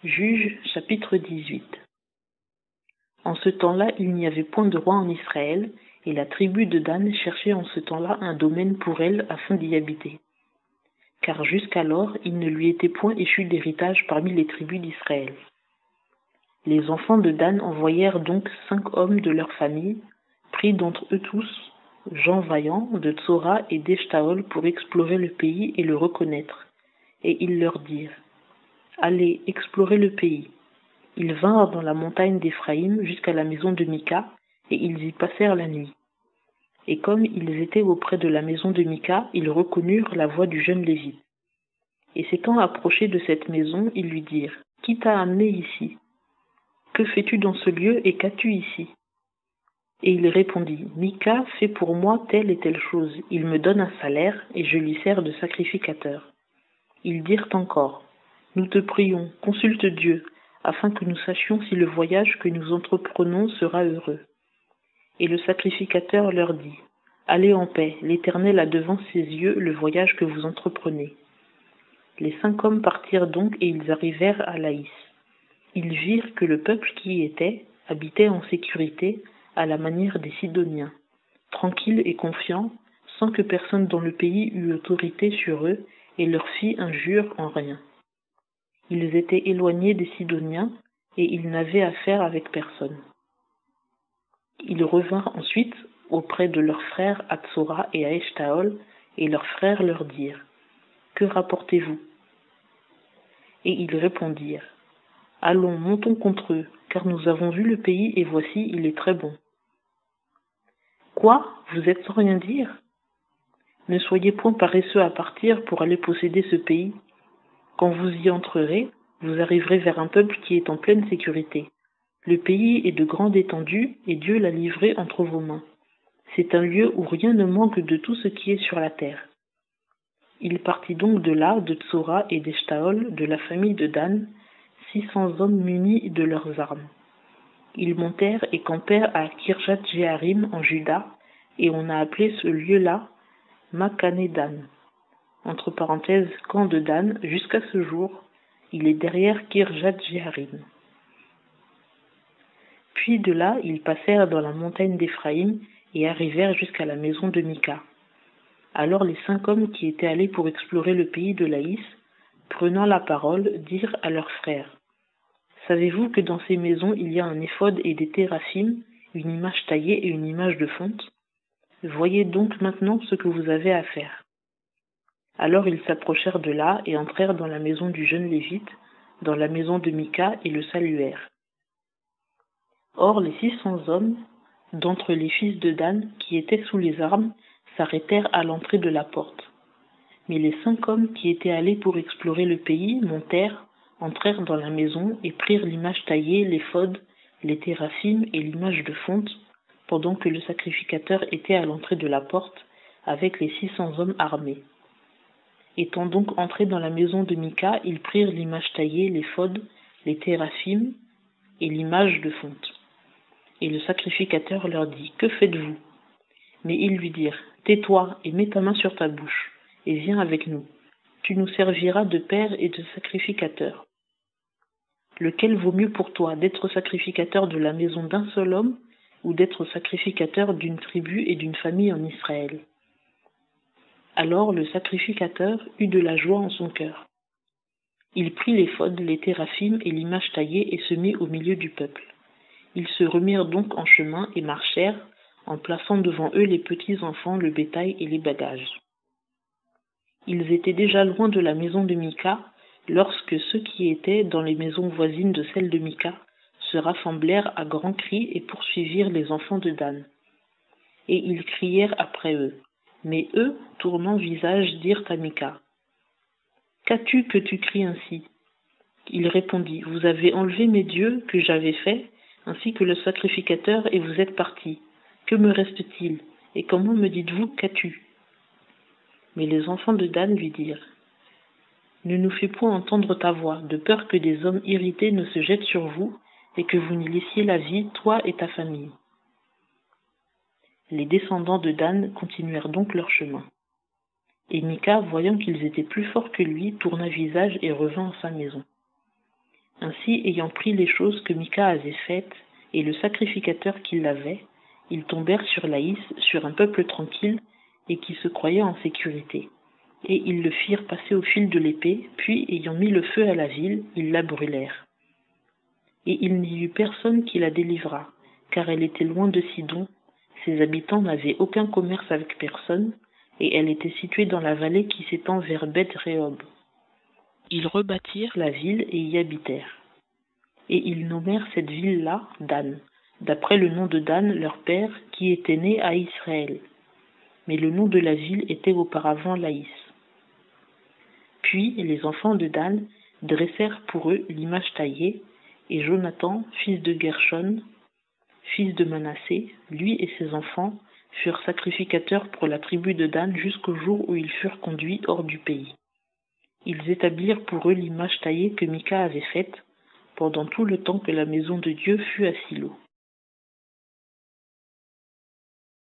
Juges chapitre 18. En ce temps-là, il n'y avait point de roi en Israël, et la tribu de Dan cherchait en ce temps-là un domaine pour elle afin d'y habiter. Car jusqu'alors, il ne lui était point échu d'héritage parmi les tribus d'Israël. Les enfants de Dan envoyèrent donc 5 hommes de leur famille, pris d'entre eux tous gens vaillants de Tsora et d'Eshtaol pour explorer le pays et le reconnaître. Et ils leur dirent: Allez, explorez le pays. Ils vinrent dans la montagne d'Éphraïm jusqu'à la maison de Mika, et ils y passèrent la nuit. Et comme ils étaient auprès de la maison de Mika, ils reconnurent la voix du jeune Lévite. Et s'étant approchés de cette maison, ils lui dirent: Qui t'a amené ici? Que fais-tu dans ce lieu et qu'as-tu ici? Et il répondit: Mika fait pour moi telle et telle chose. Il me donne un salaire, et je lui sers de sacrificateur. Ils dirent encore: Nous te prions, consulte Dieu, afin que nous sachions si le voyage que nous entreprenons sera heureux. Et le sacrificateur leur dit: Allez en paix, l'Éternel a devant ses yeux le voyage que vous entreprenez. Les 5 hommes partirent donc et ils arrivèrent à Laïs. Ils virent que le peuple qui y était habitait en sécurité à la manière des Sidoniens, tranquilles et confiants, sans que personne dans le pays eût autorité sur eux et leur fit injure en rien. Ils étaient éloignés des Sidoniens et ils n'avaient affaire avec personne. Ils revinrent ensuite auprès de leurs frères à Tsora et à Eshtaol, et leurs frères leur dirent: Que rapportez-vous? Et ils répondirent: Allons, montons contre eux, car nous avons vu le pays et voici, il est très bon. Quoi? Vous êtes sans rien dire? Ne soyez point paresseux à partir pour aller posséder ce pays. Quand vous y entrerez, vous arriverez vers un peuple qui est en pleine sécurité. Le pays est de grande étendue, et Dieu l'a livré entre vos mains. C'est un lieu où rien ne manque de tout ce qui est sur la terre. Il partit donc de là, de Tsora et d'Eshtaol, de la famille de Dan, 600 hommes munis de leurs armes. Ils montèrent et campèrent à Kirjat-Jearim en Juda, et on a appelé ce lieu-là Makane Dan. Entre parenthèses, camp de Dan, jusqu'à ce jour, il est derrière Kirjat-Jearim. Puis de là, ils passèrent dans la montagne d'Éphraïm et arrivèrent jusqu'à la maison de Mika. Alors les 5 hommes qui étaient allés pour explorer le pays de Laïs, prenant la parole, dirent à leurs frères: Savez-vous que dans ces maisons il y a un éphod et des téraphim, une image taillée et une image de fonte? Voyez donc maintenant ce que vous avez à faire. Alors ils s'approchèrent de là et entrèrent dans la maison du jeune Lévite, dans la maison de Mika, et le saluèrent. Or les 600 hommes, d'entre les fils de Dan, qui étaient sous les armes, s'arrêtèrent à l'entrée de la porte. Mais les 5 hommes qui étaient allés pour explorer le pays montèrent, entrèrent dans la maison et prirent l'image taillée, l'éphod, les téraphim et l'image de fonte, pendant que le sacrificateur était à l'entrée de la porte, avec les 600 hommes armés. Étant donc entrés dans la maison de Mika, ils prirent l'image taillée, l'éphod, les téraphim et l'image de fonte. Et le sacrificateur leur dit: Que faites-vous? Mais ils lui dirent: Tais-toi et mets ta main sur ta bouche, et viens avec nous. Tu nous serviras de père et de sacrificateur. Lequel vaut mieux pour toi, d'être sacrificateur de la maison d'un seul homme, ou d'être sacrificateur d'une tribu et d'une famille en Israël? Alors le sacrificateur eut de la joie en son cœur. Il prit l'éphod, les téraphim et l'image taillée et se mit au milieu du peuple. Ils se remirent donc en chemin et marchèrent, en plaçant devant eux les petits enfants, le bétail et les bagages. Ils étaient déjà loin de la maison de Mika, lorsque ceux qui étaient dans les maisons voisines de celle de Mika se rassemblèrent à grands cris et poursuivirent les enfants de Dan. Et ils crièrent après eux. Mais eux, tournant visage, dirent à Mika: Qu'as-tu que tu cries ainsi? Il répondit: Vous avez enlevé mes dieux que j'avais faits, ainsi que le sacrificateur, et vous êtes partis. Que me reste-t-il? Et comment me dites-vous: Qu'as-tu? Mais les enfants de Dan lui dirent: Ne nous fais point entendre ta voix, de peur que des hommes irrités ne se jettent sur vous, et que vous n'y laissiez la vie, toi et ta famille. Les descendants de Dan continuèrent donc leur chemin. Et Mika, voyant qu'ils étaient plus forts que lui, tourna visage et revint à sa maison. Ainsi, ayant pris les choses que Mika avait faites et le sacrificateur qui l'avait, ils tombèrent sur Laïs, sur un peuple tranquille et qui se croyait en sécurité. Et ils le firent passer au fil de l'épée, puis, ayant mis le feu à la ville, ils la brûlèrent. Et il n'y eut personne qui la délivrât, car elle était loin de Sidon, ses habitants n'avaient aucun commerce avec personne, et elle était située dans la vallée qui s'étend vers Beth-Rehob. Ils rebâtirent la ville et y habitèrent. Et ils nommèrent cette ville-là Dan, d'après le nom de Dan, leur père, qui était né à Israël. Mais le nom de la ville était auparavant Laïs. Puis les enfants de Dan dressèrent pour eux l'image taillée, et Jonathan, fils de Gershon, fils de Manassé, lui et ses enfants, furent sacrificateurs pour la tribu de Dan jusqu'au jour où ils furent conduits hors du pays. Ils établirent pour eux l'image taillée que Mika avait faite, pendant tout le temps que la maison de Dieu fut à Silo.